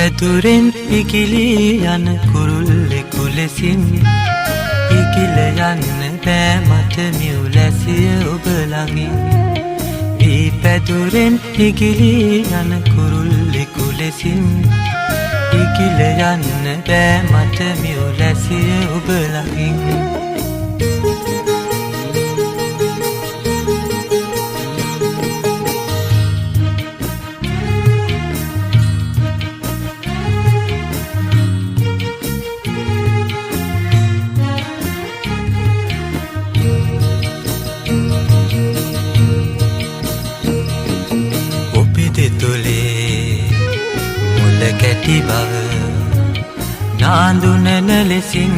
පැදුරෙන් ඉකිලී යන කුරුල්ලෙකු ලෙසින් ඉකිල යන්න බෑ මට මියුලැසිය ඔබ ළඟින්. වී පැදුරෙන් ඉකිලී යන කුරුල්ලෙකු ලෙසින් ඉකිල යන්න බෑ මට මියුලැසිය ඔබ ළඟින්. කැටි බව නාඳුනන ලෙසින්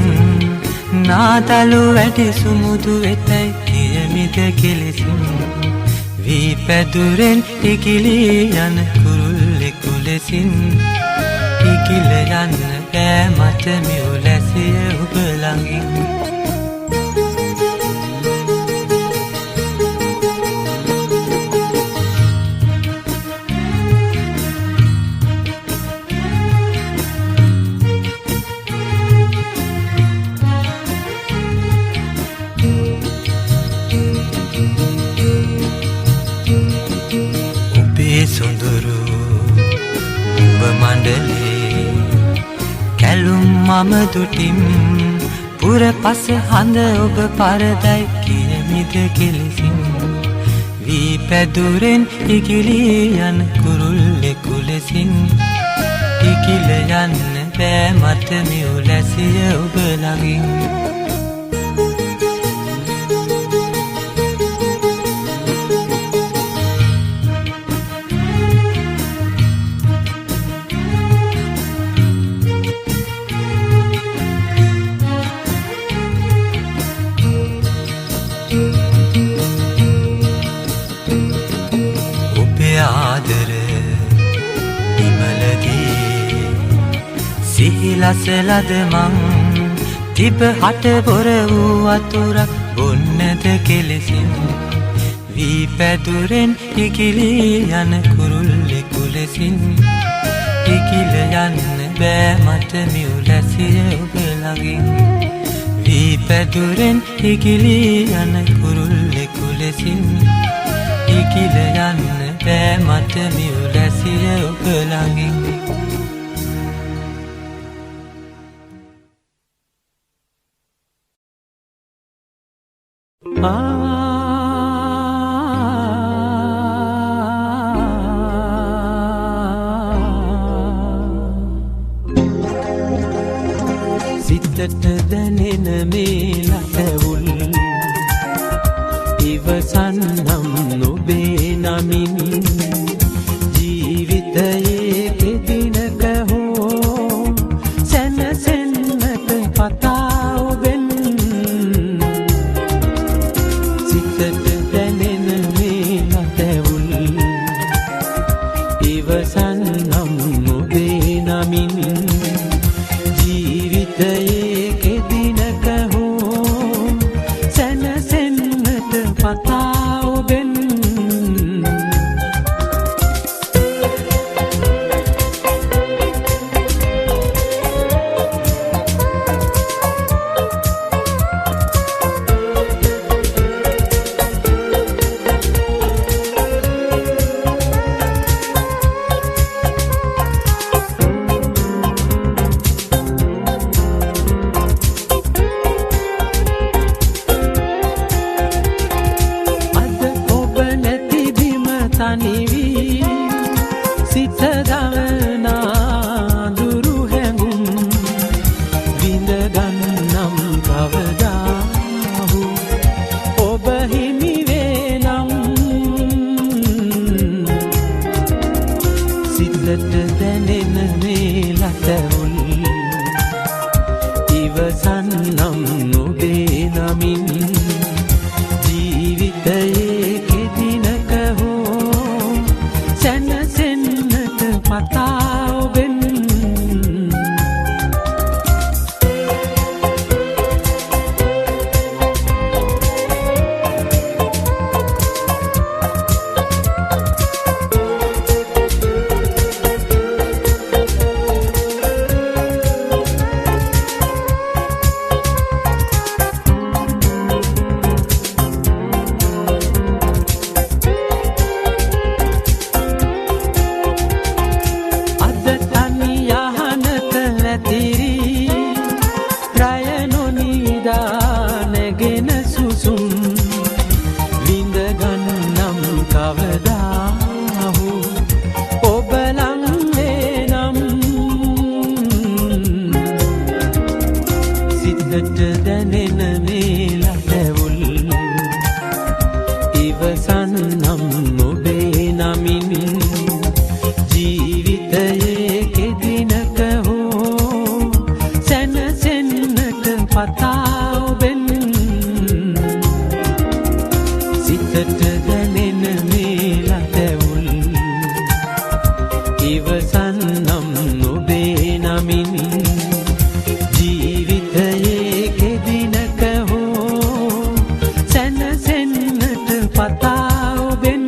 නාතලු වැටි සුමුදු වෙතයි කියමිද කෙලෙසින්. වී පැදුරෙන් ඉකිලී යන කුරුල්ලෙකු ලෙසින් ඉකිල යන්න බෑ මට මියුලැසිය ඔබ ළඟින්. සොඳුරු උඹ මණ්ඩලේ කැලුම් මම දුටින් පුර පස හඳ ඔබ පරදයි කියමිද කෙලෙසින්. වී පැදුරෙන් ඉකිලී යන කුරුල්ලෙකු ලෙසින් ඉකිල යන්න බෑ මට මියුලැසිය ඔබ ළඟින්. සිහිලසලද මං තිබ හට බොර වූ වතුරක් බොන්නද කෙලෙසින්. වී පැදුරෙන් ඉකිලී යන කුරුල්ලෙකු ලෙසින් ඉකිල යන්න බෑ මට මියුලැසිය ඔබ ළඟින්. වී පැදුරෙන් ඉකිලී යන කුරුල්ලෙකු ලෙසින් ඉකිල යන්න බෑ මට මියුලැසිය ඔබ ළඟින්. සිතට දැනෙන මේ ලතවුල් ඉවසන්නම් නොබේ නමින්. ජීවිතයේ කෙදිනක හෝ සැනසෙන්නට පතා ඔබෙන්. සිතට දැනෙන මේ ලතවුල් ඉවසන්නම් නොබේ නමින්. ජීවිතයේ කෙදිනක හෝ සැනසෙන්නට පතා ඔබෙන්. සිත දවනා දුරු හැඟුම් විඳගන්නම් කවදාහු ඔබ හිමි වේනම්. සිතට දැනෙන මේ ලතවුල් ඉවසන්නම් නොබේ නමින්. ජීවිතයේ කෙදිනක හෝ සැනසෙන්නට පතා ඔබෙන්. කවදා හෝ ඔබ ළඟ නම් සිතට දැනෙන මේ ලැබුල් ඉවසන්නම් ඔබේ නමින් ජීවිතයේ කෙදිනක හෝ සැනසෙන්නට පතා ඔබෙන් සිතට දැනෙන මේ ලැබුල් ඉවසන්නම් ඔබේ නමින් ජීවිතයේ කෙදිනක හෝ සැනසෙන්නට පතා ඔබෙන්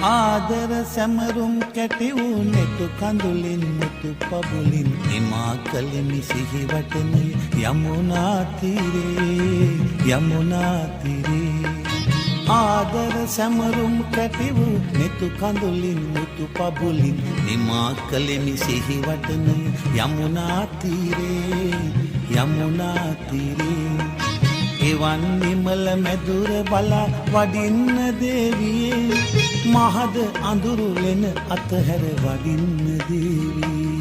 ආදර සැමරුම් කැටි වූ නෙතු කඳුලින් මුතු පබුලින් හිමා කලිමි සිහි වටනේ යමුනා තීරේ ආදර සැමරුම් කැටි වූ නෙතු කඳුලින් මුතු පබුලින් හිමා කලිමි සිහි වටනේ යමුනා තීරේ එවන් නිමල මැදුර බලා වඩින්න දේවියේ මහද අඳුරුලෙන අතහැර වඩින්න දේවී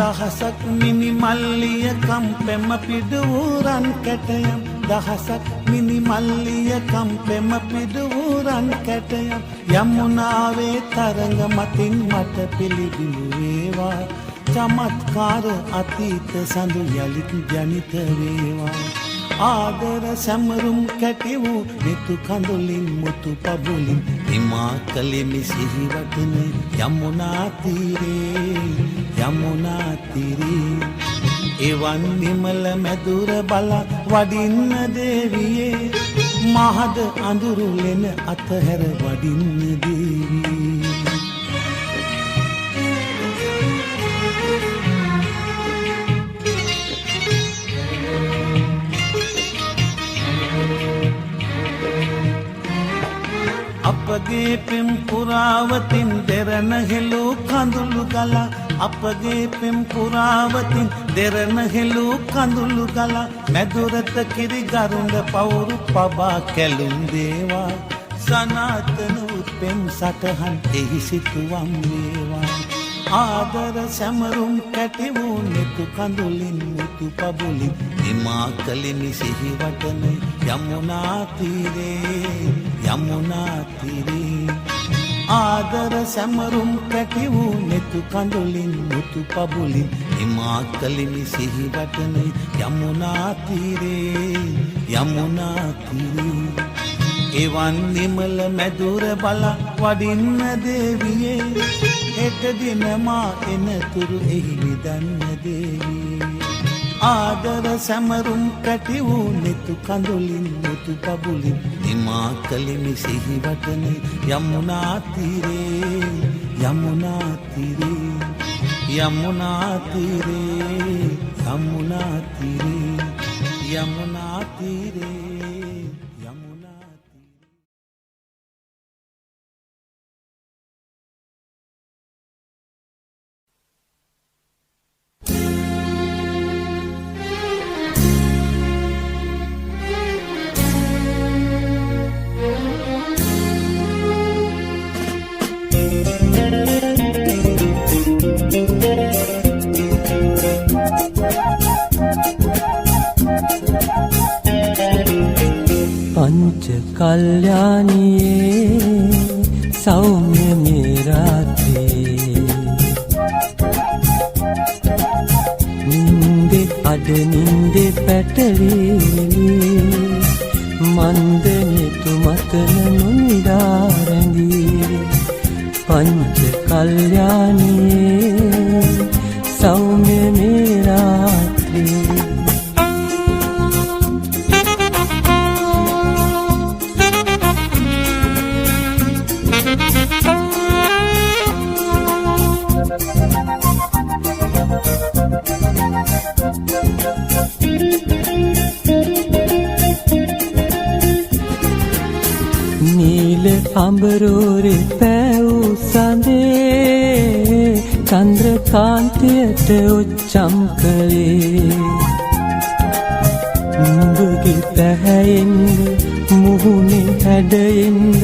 දහසක් මිනි මල්ලිය කම්පෙම පිඩුවරන් කැටයම් දහසක් මිනි මල්ලිය කම්පෙම පිඩුවරන් කැටයම් යමුනාවේ තරඟ මතින් මට පිළිබිඹු වේවා චමත්කාර අතීත සඳු යලිත් ජනිත වේවා ආදර සැමරුම් කැටි වූ නිතු කඳුලින් මුතු පබුලින් හිමාකලෙමි සිහිවටන යමුනා තීරේ එවන් නිමල මැදුර බල වඩින්න දේවියේ මහද අඳුරුලෙන අතහැර වඩින්න දේවී අපගේ පෙම් පුරාවතින් දෙරණ හෙළු කඳුළු ගලා අපගේ පෙම් පුරාවතින් දෙරණ හෙළු කඳුළු ගලා මැදුරත කිරි ගරුඬ පවුරු පබා කැලුම් දේවා සනාතන උපෙම් සටහන් එහි සිතුවම් වේවා ආදර සැමරුම් කැටි වූ නිතු කඳුලින් මුතු පබුලින් හිමාකලෙමි සිහිවටන යමුනා තීරේ ආදර සැමරුම් කැටි වූ නිතු කඳුලින් මුතු පබුලින් හිමාකලෙමි සිහිවටන යමුනා තීරේ එවන් නිමල මැදුර බල වඩින්න දේවියේ හෙට දින මා එනතුරු එහි විදන්න දේවී ආදර සැමරුම් කැටි වූ නිතු කඳුලින් මුතු පබුලින් හිමාකලෙමි සිහිවටන යමුනා තීරේ පංච කල්යාණියේ සෞම්‍ය මේ රාත්‍රී නින්දෙ අද නින්දෙ පැටලී මන්දනෙතු මතන නොනිදාරැඳී පංච කල්යාණියේ සෞම්‍ය මේ රාත්‍රී නීල අඹරෝරේ පෑවූ සඳේ චන්ද්‍රකාන්තයට උච්චම් කළේ නුඹගේ පැහැයෙන්ද මුහුණේ හැඩයෙන්ද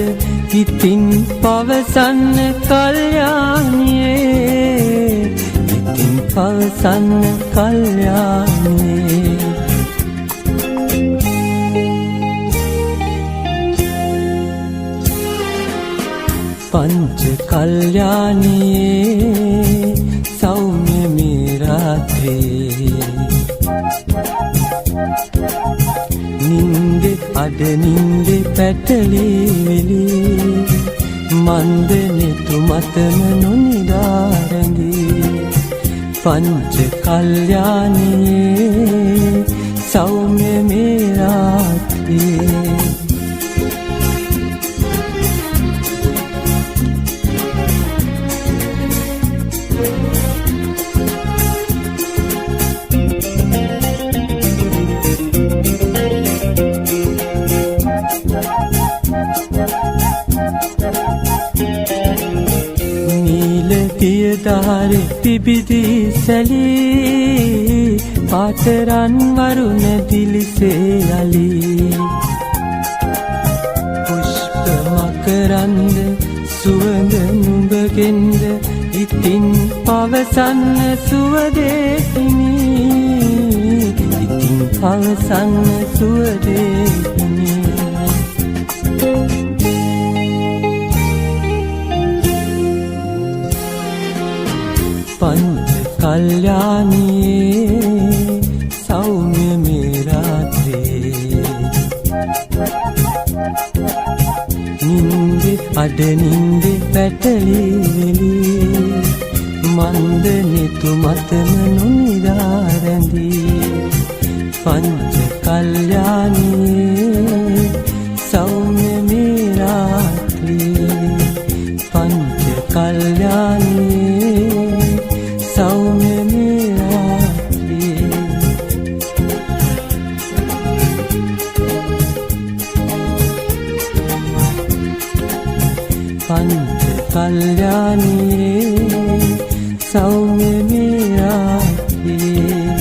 ඉතින් පවසන්න කල්යාණියේ ඉතින් පවසන්න කල්යාණියේ පංච කල්යාණියේ සෞම්‍ය මේ රාත්‍රී නින්දෙ අද නින්දෙ පැටලී මන්දනෙතු මතම නොනිදාරැඳී පංච කල්යාණියේ සෞම්‍ය මේ රාත්‍රී පියදාරෙ පිබිදී සැලී පාතරන් වරුණ දිලිසේ යලී පුෂ්ප මකරන්ද සුවඳ නුඹගෙන්ද ඉතින් පවසන්න සුවදේහිමි ඉතින් පවසන්න සුවදේහිමි පංච කල්යාණියේ සෞම්‍ය මේ රාත්‍රියේ නින්දේ අඩ නින්දේ පැටලි වෙලි මන්ද නිතු මතම නොනිදාරැඳී පංච කල්යාණියේ සෞම්‍ය මේ රාත්‍රියේ පංච කල්යාණියේ සෞම්‍ය මේ රාත්‍රියේ පංච කල්යාණියේ සෞම්‍ය මේ රාත්‍රියේ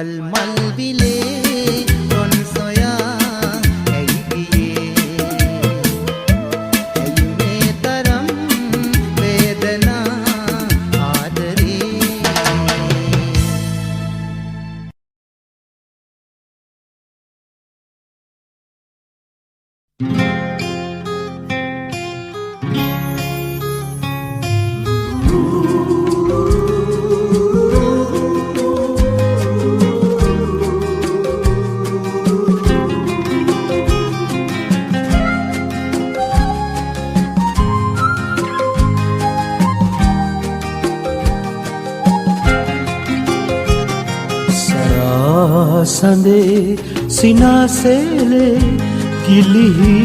මල් මල් විලේ රොන් සොයා සඳේ සිනාසෙලේ කිලිහි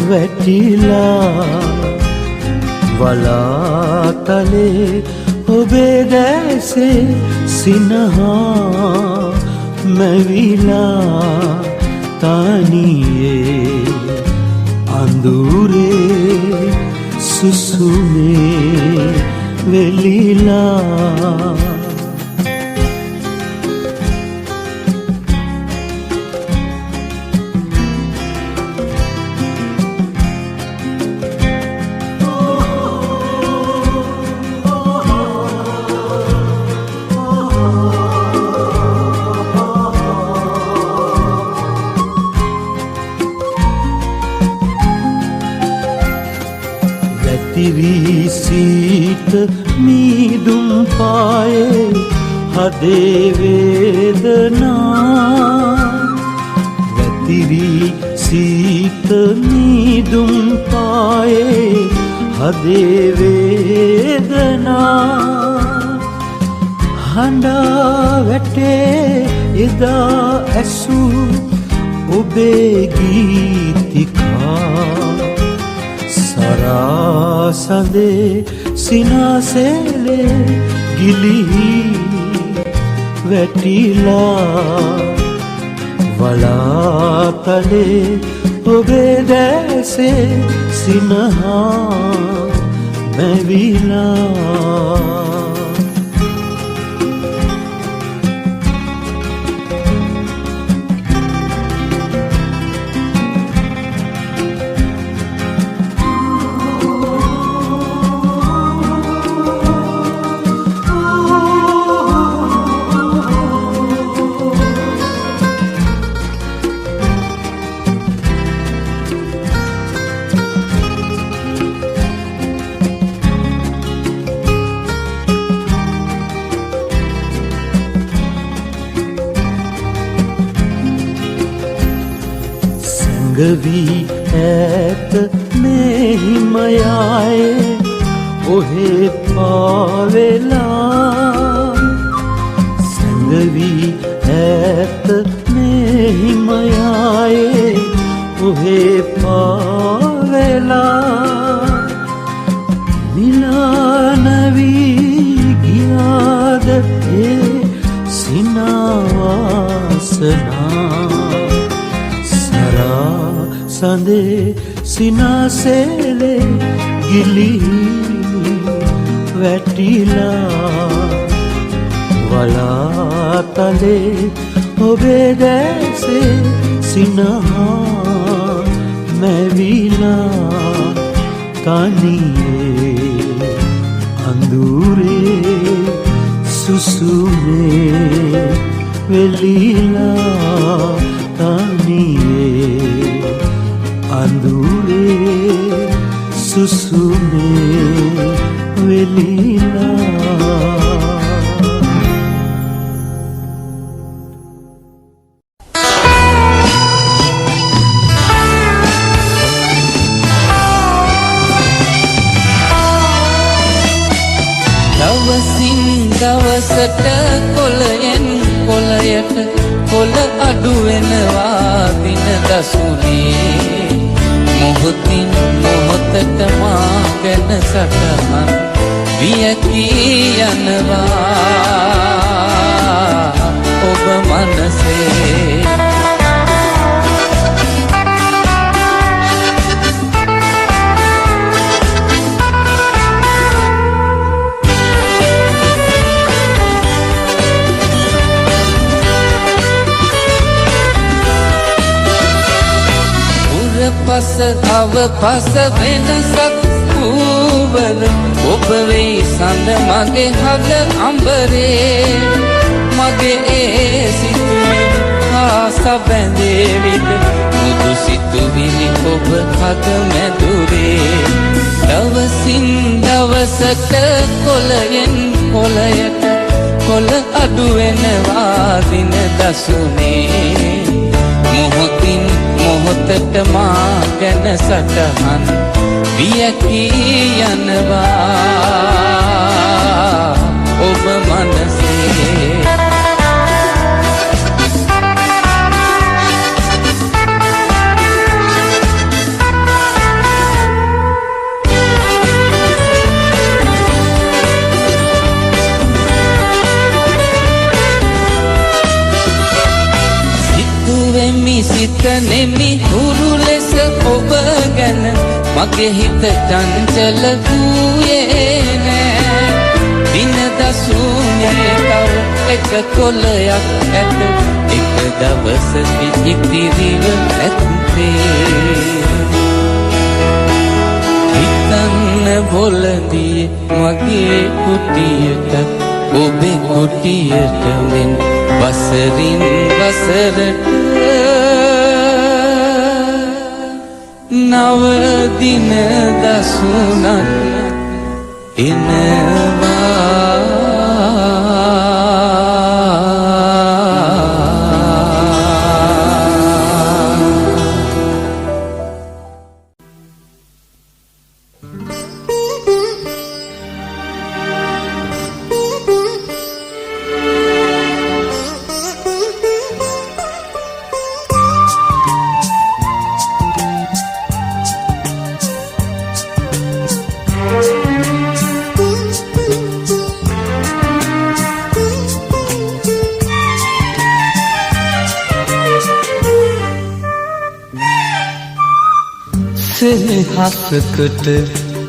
වැටිලා වලාතලේ ඔබේ දැසේ සිනහා මැවිලා තනියේ අඳුරේ සුසුමේ වෙලිලා සීත මීදුම් පායේ හදේ වේදනා වැතිරි සීත මීදුම් පායේ හදේ වේදනා හඬා වැටේ එදා ඇසූ ඔබේ ගීතිකා සඳේ සිනාසෙලේ ගිලිහි වැටිලා වලාතලේ ඔබේ දැසේ සිනහා මැවිලා ගවී ඇත මෙහිමයායේ ඔහේ පාවෙලා සංගවී ඇත මෙහිමයායේ ඔහේ පාවෙලා විලානවී ගියාද ඒ සිනාවාසනා සඳේ සිනාසෙලේ ගිලිහි වැටිලා වලාතලේ ඔබේ දැසේ සිනහා මැවිලා තනියේ අඳුරේ සුසුමේ වෙලිලා තනියේ අඳුරේ සුසුමේ වෙලිලා දවසින් දවසට කොළයෙන් කොළයට කොළ අඩු වෙනවා දින දසුනේ මොහොතින් මොහොතට මා ගැන සටහන් වියකී යනවා ඔබ මනසේ පස අවපස වෙනසක් වූවද ඔබ වෙයි සඳ මගේ හද අඹරේ මගේ ඒ සිතුවිලි ආස බැඳේ විට මුදු සිතු සිතුවිලි ඔබ හද මැදුරේ දවසින් දවසට කොළයෙන් කොළයට කොළ අඩු වෙනවා දින දසුනේ මොහොතින් මොහොතට මා ගැන සටහන් වියකී යනවා ඔබ මනසේ සිතනෙමි හුරු ලෙස ඔබ ගැන මගේ හිත චංචල වූයේ නෑ දින දසුනේ තව එක කොළයක් ඇත එක දවසක ඉතිරිව ඇත්තේ හිතන්න බොලදී මගේ කුටියට ඔබේ කුටියට මෙන් වසරින් වසරට නව දින දසුනක් එනවා සෙනෙහසකට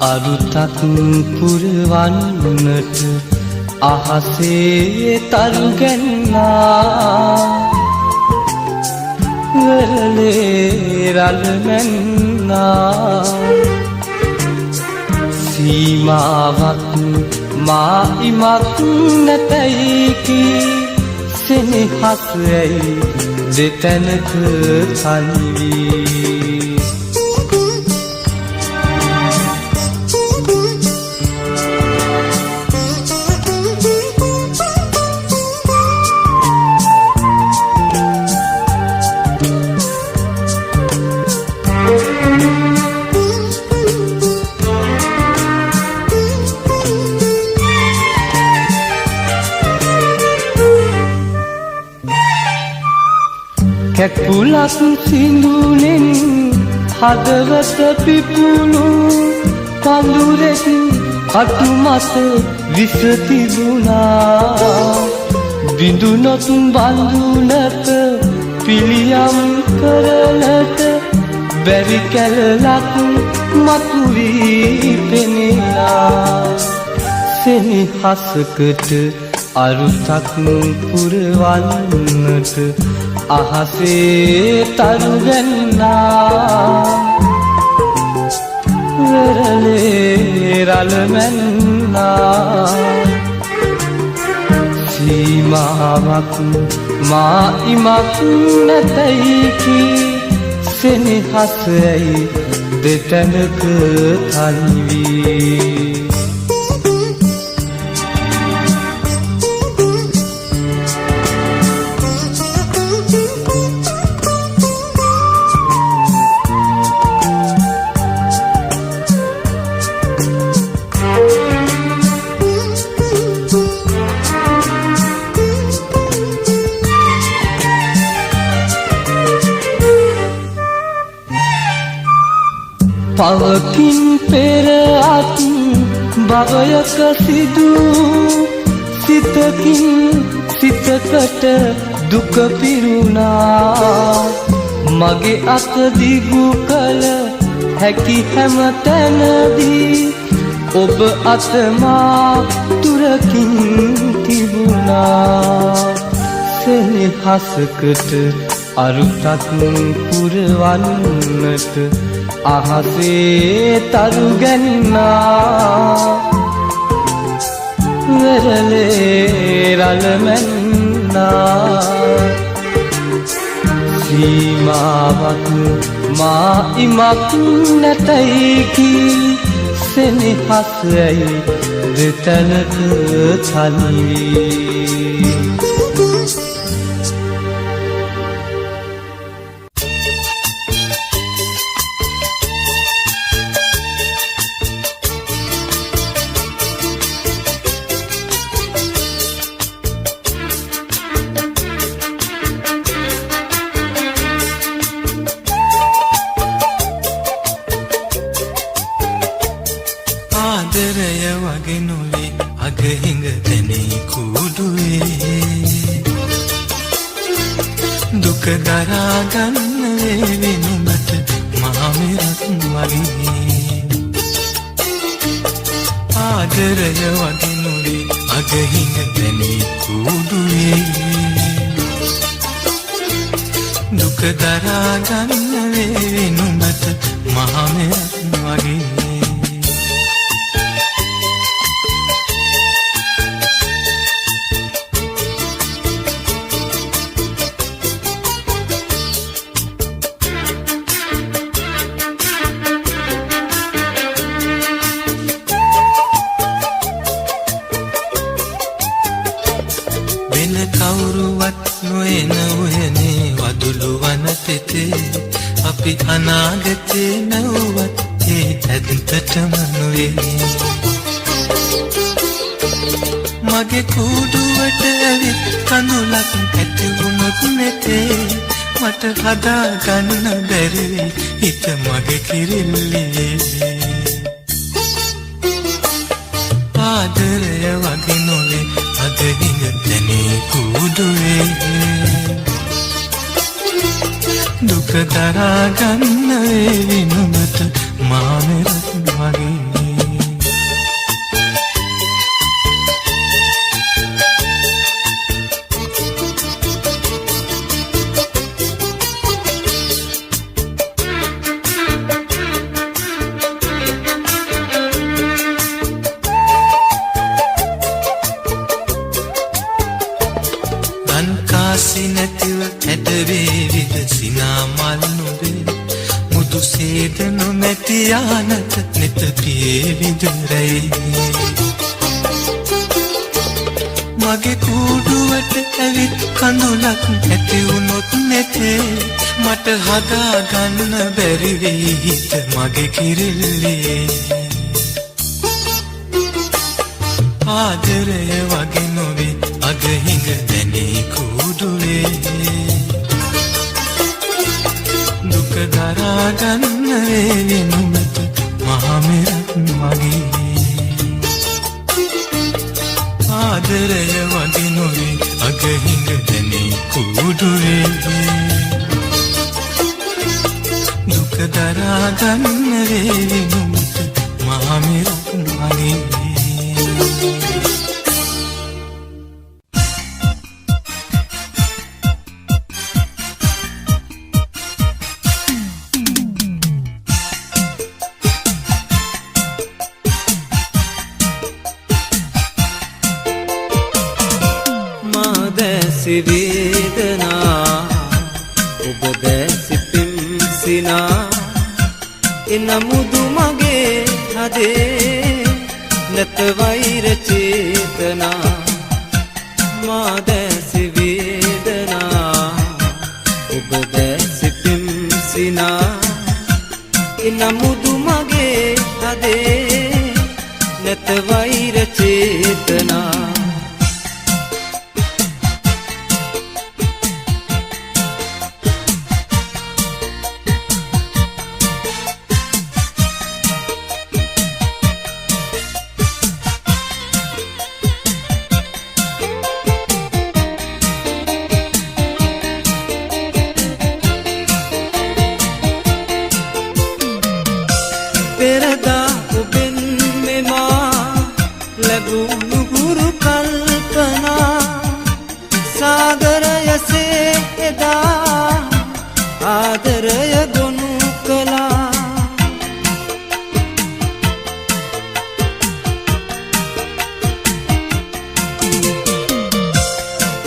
අරුතක් පුරවන්නට අහසේ තරු ගැන්නා වෙරළේ රළ මැන්නා සීමාවක් මා ඉමක් නැතයි කී සෙනෙහස් ඇයි දෙතැනක තනි වී කැකුලක් සිඳුනෙන් හදවත පිපුණු පඳුරෙක් අතු මත විස තිබුණා බිඳුනොත් බඳුනට පිළියම් කරනට බැරි කැලලක් මතුවී පෙනෙනා සෙනෙහසකට අරුතක් පුරවන්නට අහසේ තරු ගැන්නා වෙරළේ රළ මැන්නා සීමාවක් මා ඉමක් නැතයි කී සෙනෙහස් ඇයි දෙතැනක තනි වී පවකින් පෙර අත් භවයක සිදු සිතකින් සිතකට දුක පිරුණා මගේ අත දිගු කල හැකි හැම තැනදී ඔබ අත මා තුරකින් තිබුණා සෙනෙහසකට අරුතක් පුරවන්නට අහසේ තරු ගැන්නා වෙරළේ රළ මැන්නා සීමාවක් මා ඉමක් නැතයි කී සෙනෙහසයි දෙතනක තනි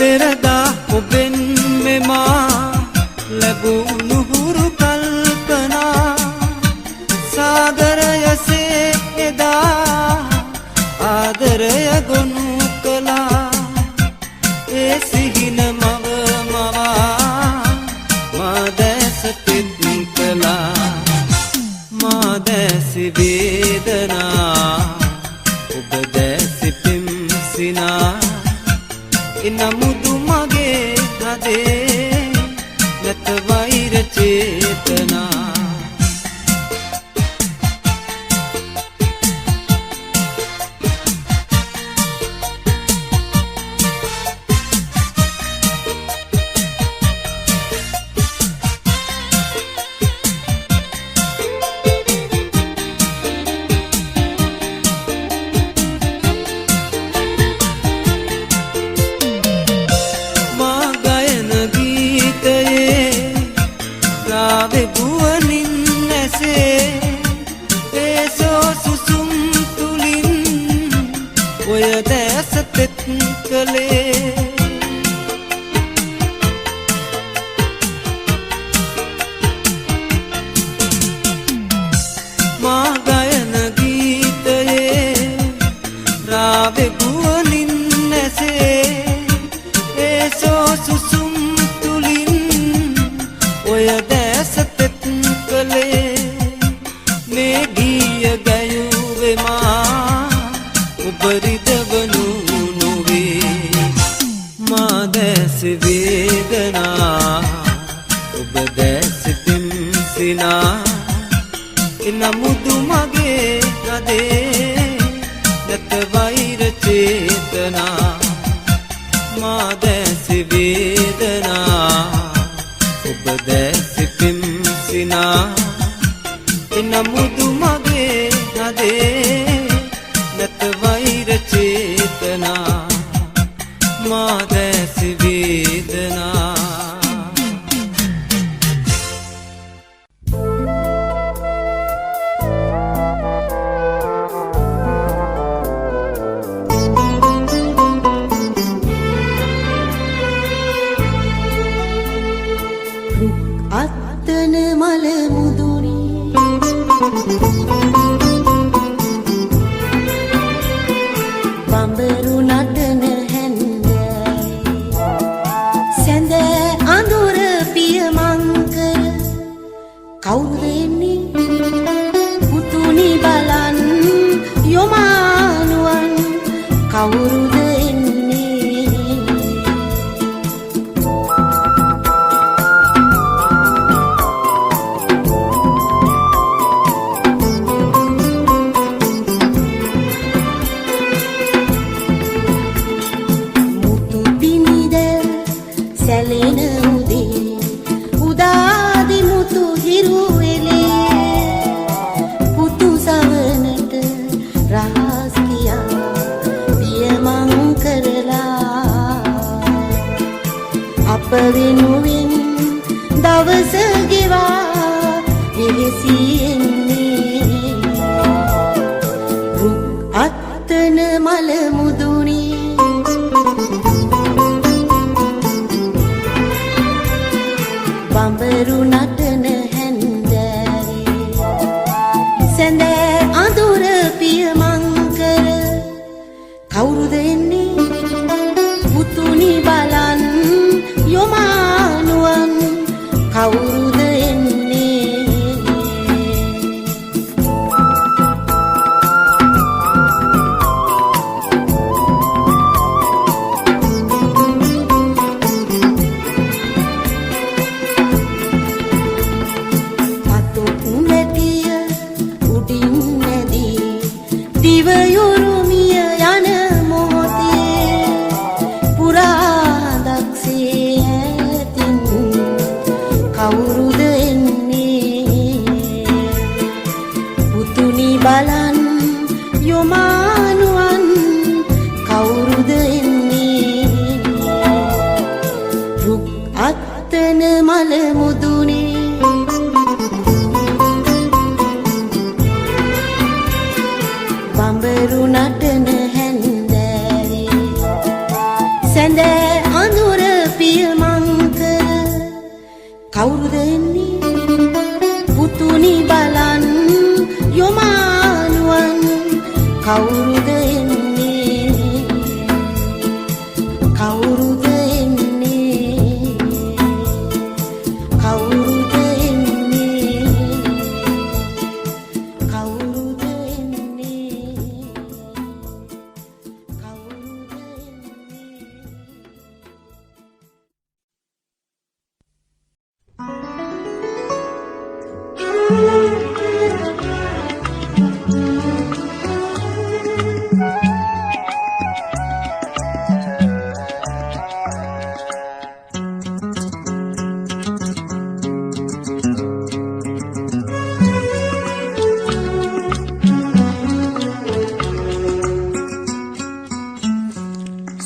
පෙරදා ඔබෙන් මෙමා ලැබුණු නුහුරු කල්පනා සාගරයසේ එදා ආදරය ගොනු කළා ඒ සිහින මව මවා මා දැස තෙත් කළා මා දැසි වේදනා ඔබ දැසි පිම්සිනා එනමුදු මගේ හදේ නැත වෛර චේතනා නමුදු මගේ හදේ නැත වෛර චේතනා මා දැසි වේදනා ඔබ දැසි පිම්සිනා නමුදු මගේ හදේ නැත වෛර චේතනා මා දැසි වේදනා බඹරු නටන හැන්දෑවේ සැඳ අඳුර පියමංකර කවුරුද එන්නේ පුතුනි බලන් යොමානුවන් කවුරුද වෙනුවෙන් දවස ගෙවා විහිසියෙන්නේ රුක් අත්තන මල මුදුනේ බඹරු නටන හැන්දෑවේ සැඳ අඳුර පියමංකර කවුරුද එන්නේ පුතුනි බලන් යොමානුවන් කවුරුද එන්නේ පතු කුමැටිය උඩින් නැදී දිවයුරුමිය යන මොහොතේ පුරා දක්ෂේ කවුරුද එන්නේ පුතුනි බලන් යොමානුවන් කවුරුද එන්නේ රුක් අත්තන මල මුදුනේ බඹරු නටන හැන්දෑවේ සැඳ අඳුර පියමංකර කවුරුද එන්නේ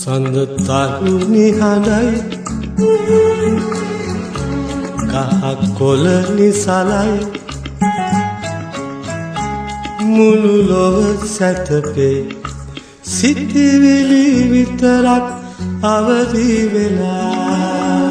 සඳ තරු නිහඬයි ගහක් කොළ නිසලයි මුළු ලොව සැතපේ සිතිවිලි විතරක් අවදි වෙලා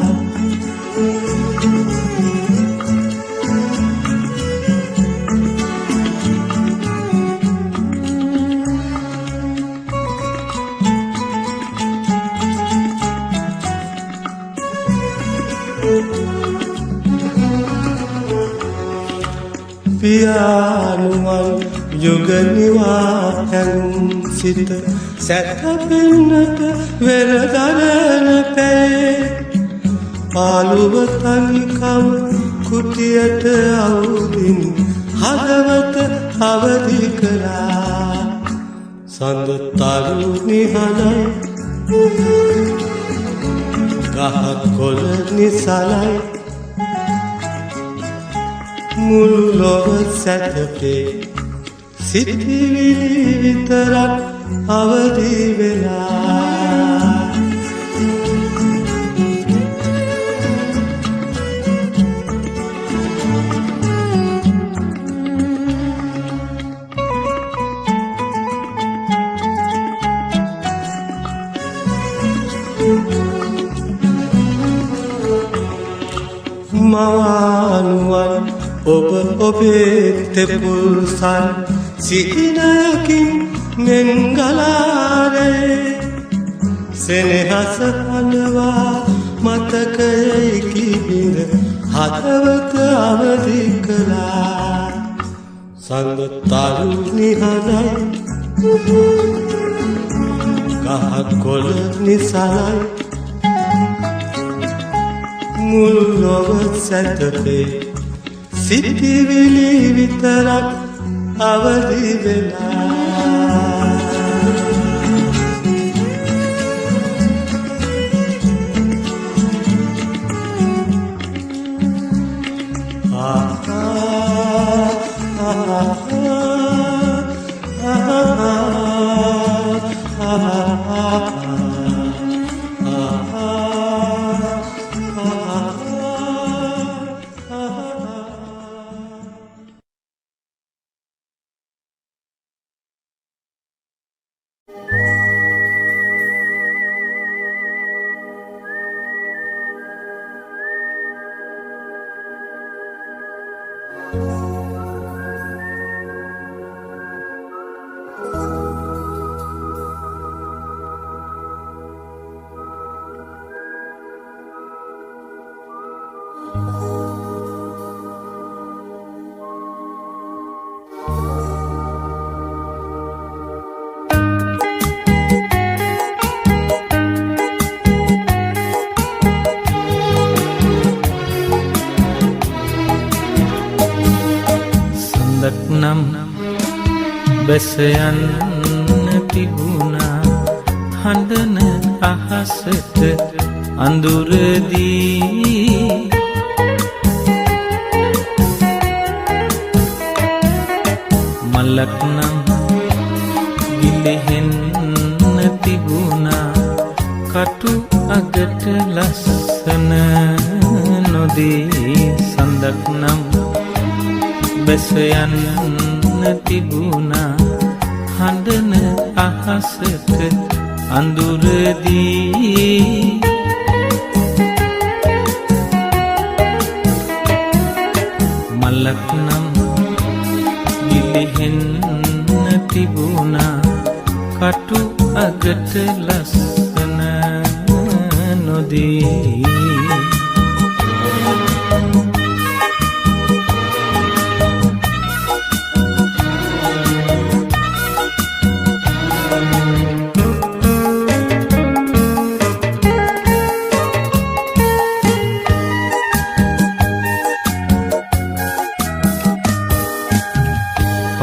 පියානුවන් යුගනිවා හැඟුම් සිත සැතපෙන්නට වෙරදරන පැයේ පාළුව තනිකම කුටියට අවුදින් හදවත අවදි කළා සඳ තරු නිහඬයි ගහක් කොළ නිසලයි මුළු ලොව සැතපේ සිතිවිලි විතරක් අවදි වෙලා මවානුවන් ඔබ ඔබේ තෙපුල් සල් සිහිනකින් නෙන්ගලාරේ සෙනෙහස හඬවා මතකයේ කිබිඳ හදවත අවදි කළා සඳ තරු නිහඬයි ගහක් කොළ නිසලයි මුළු ලොව සැතපේ සිතිවිලි විතරක් අවදි වෙලා නම් බැස යන්න තිබුණා හඬන අහසට අඳුරදී මලක් නම් ගිලෙහෙන්න තිබුණා කටු අගට ලස්සන නොදී සඳක් නම් බැස යන්න තිබුණා හඬන අහසට අඳුරදී මලක් නම් ගිලෙහෙන්න තිබුණා කටු අගට ලස්සන නොදී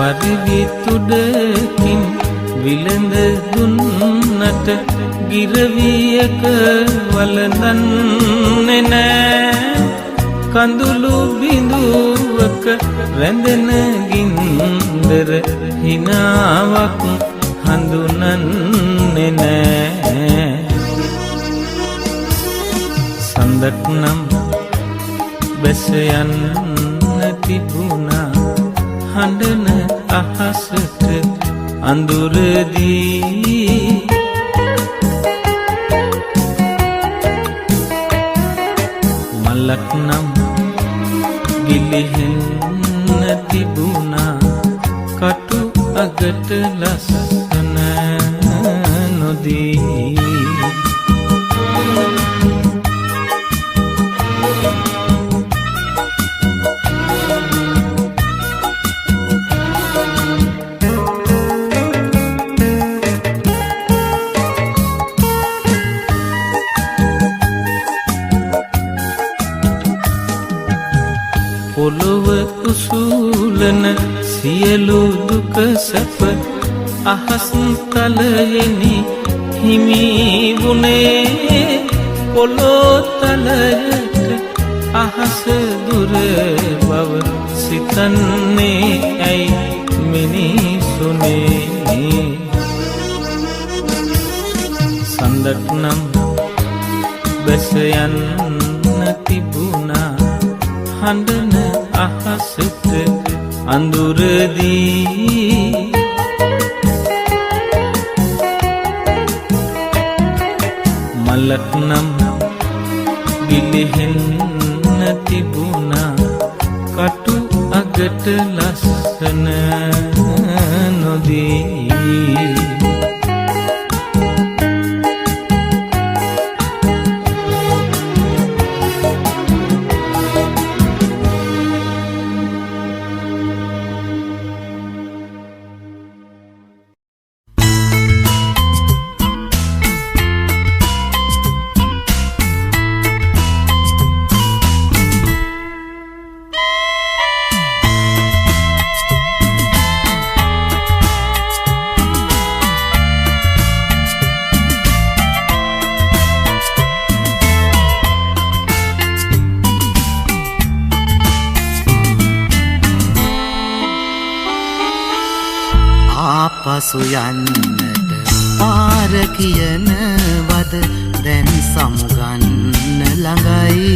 පරිදි තුඩකින් විලඳ දුන්නට ගිරවියක වළඳන්නේ නෑ කඳුළු බිඳුවක රැඳෙන ගින්දර හිනාවක් හඳුනන්නේ නෑ සඳක් නම් බැස යන්න තිබුණා හඬන අහසට අඳුරදී මලක් නම් ගිලිහෙන්න තිබුණා කටු අගට ලස්සන නොදී පොළොව උසුලන සියලු දුක සැප අහස් තලයෙනි හිමි වුණේ පොළොතලයට අහස දුර බව සිතන්නේ ඇයි මිනිසුනේ සඳක් නම් බැස යන්න තිබුණා හඬන අහසට අඳුරදී මලක් නම් ගිලිහෙන්න තිබුණා කටු අගට ලස්සන නොදී පසු යන්නට පාර කියනවද දැන් සමුගන්න ළඟයි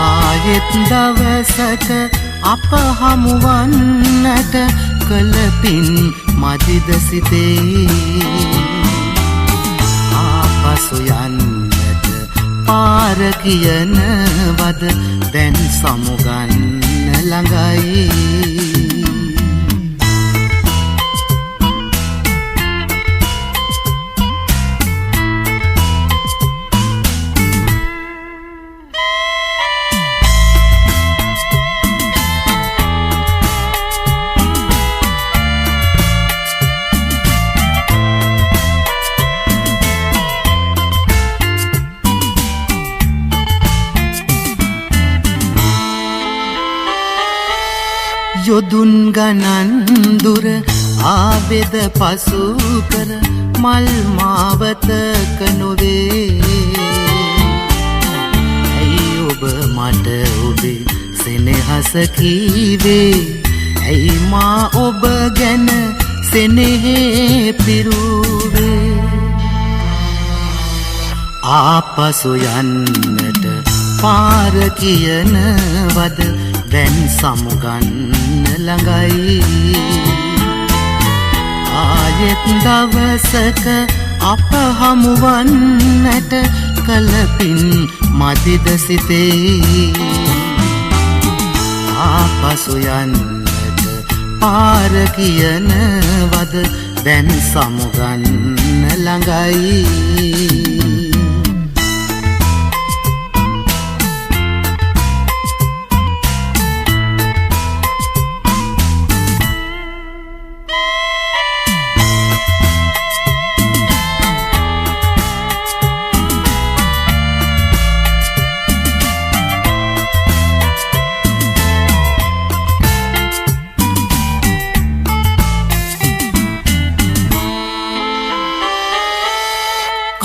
ආයෙත් දවසක අප හමුවන්නට කලපින් මදිද සිතේ ආපසු යන්නට පාර කියනවද දැන් සමුගන්න ළඟයි යොදුන් ගණන් දුර ආබෙද පසු කර මල් මාවතක නොවේ ඇයි ඔබ මට ඔබේ සෙනෙහස කීවේ ඇයි මා ඔබ ගැන සෙනෙහේ පිරුවේ ආපසු යන්නට පාර කියනවද දැන් සමුගන්න ළඟයි ආයෙත් දවසක අප හමුවන්නට කලපින් මදිද සිතේ ආපසු යන්නට පාර කියනවද දැන් සමුගන්න ළඟයි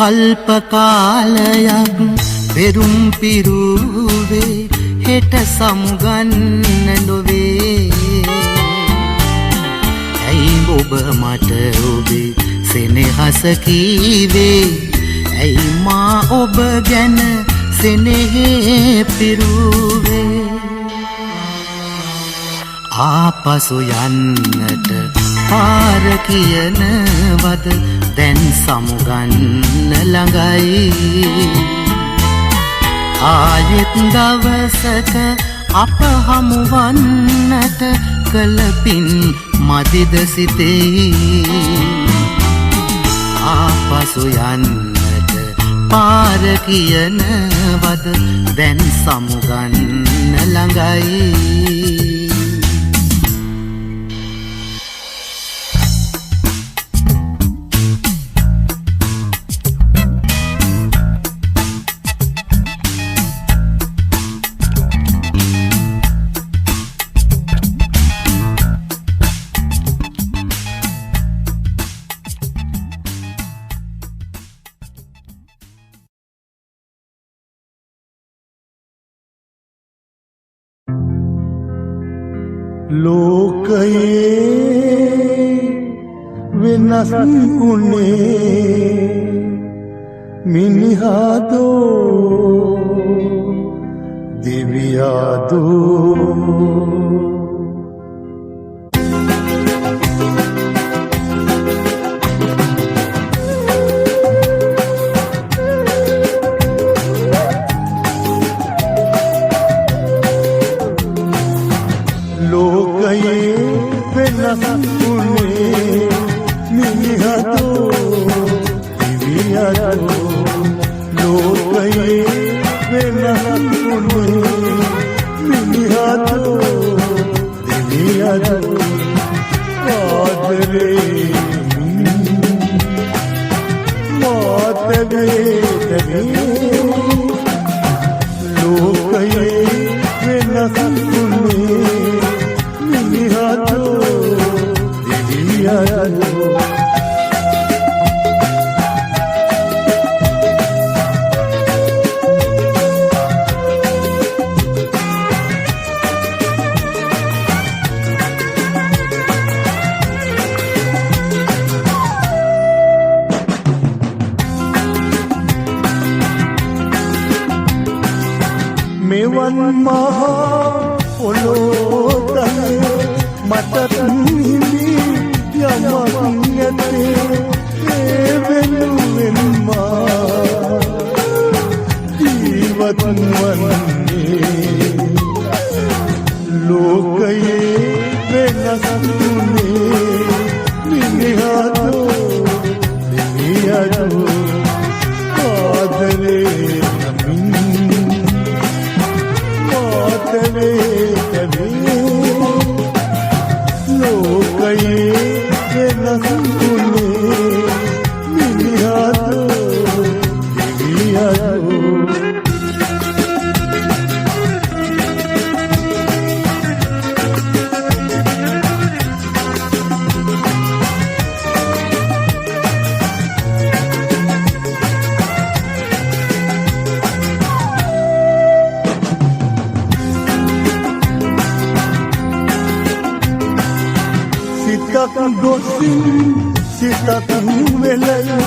කල්ප කාලයක් පෙරුම් පිරුවේ හෙට සමුගන්න නොවේ ඇයි ඔබ මට ඔබේ සෙනෙහස කීවේ ඇයි මා ඔබ ගැන සෙනෙහේ පිරුවේ ආපසු යන්නට පාර කියනවද දැන් සමුගන්න ළඟයි ආයෙත් දවසක අප හමුවන්නට කලපින් මදිද සිතෙයි ආපසු යන්නට පාර කියනවද දැන් සමුගන්න ළඟයි ලෝකයේ වෙනස් වුණේ මිනිහාදෝ දෙවියාදෝ මෙවන් මහා පොළොතල මටත් හිමි යමක් නැතේ ඒ වෙනුවෙන් මා ජීවත් වන්නේ ලෝකයේ වෙනස් වුණේ මිනිහාදෝ දෙවියෝ ආදරේ ලෝකයේ වෙනස් වුණේ මිනිහාදෝ දෙවියෝ ගොසින් සිතක් වෙලයි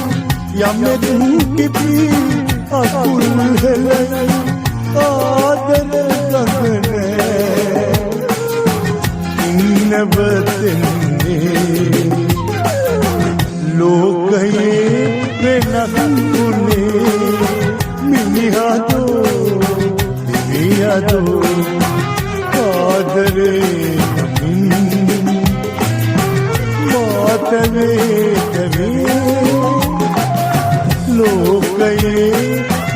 යමෙක් කිපි අකුල් හෙලයි ආදර ගගනේ ඉන්නවතෙන්නේ ලෝකයේ වෙනස් වුණේ මිනිහාදෝ දෙවියෝ ආදරේ ලෝකයේ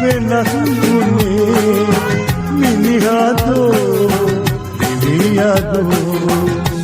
වෙනස් වුණේ මිනිහාදෝ දෙවියෝ